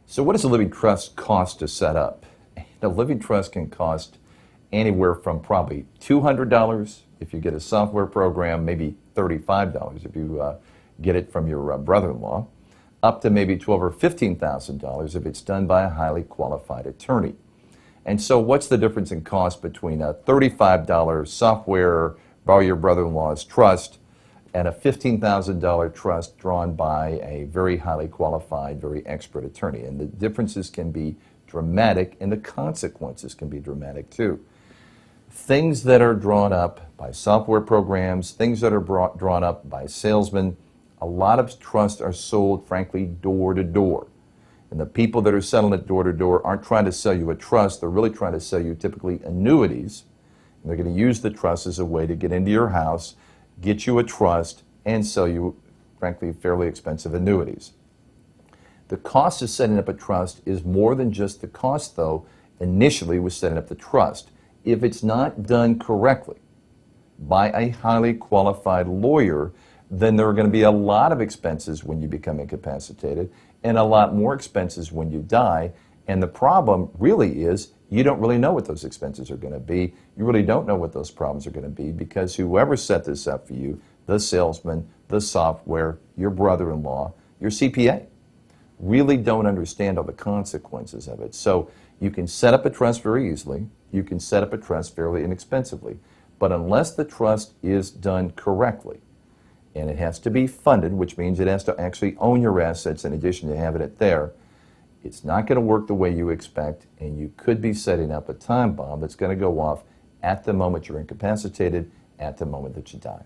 So what does a living trust cost to set up? A living trust can cost anywhere from probably $200 if you get a software program, maybe $35 if you get it from your brother-in-law, up to maybe $12,000 or $15,000 if it's done by a highly qualified attorney. And so what's the difference in cost between a $35 software, borrow your brother-in-law's trust, and a $15,000 trust drawn by a very highly qualified, very expert attorney? And the differences can be dramatic, and the consequences can be dramatic too. Things that are drawn up by software programs, things that are drawn up by salesmen, a lot of trusts are sold, frankly, door to door. And the people that are selling it door to door aren't trying to sell you a trust, they're really trying to sell you typically annuities. And they're going to use the trust as a way to get into your house, get you a trust, and sell you, frankly, fairly expensive annuities. The cost of setting up a trust is more than just the cost, though, initially with setting up the trust. If it's not done correctly by a highly qualified lawyer, then there are going to be a lot of expenses when you become incapacitated and a lot more expenses when you die. And the problem really is you don't really know what those expenses are going to be. You really don't know what those problems are going to be because whoever set this up for you, the salesman, the software, your brother-in-law, your CPA, really don't understand all the consequences of it. So you can set up a trust very easily. You can set up a trust fairly inexpensively. But unless the trust is done correctly, and it has to be funded, which means it has to actually own your assets in addition to having it there, it's not going to work the way you expect, and you could be setting up a time bomb that's going to go off at the moment you're incapacitated, at the moment that you die.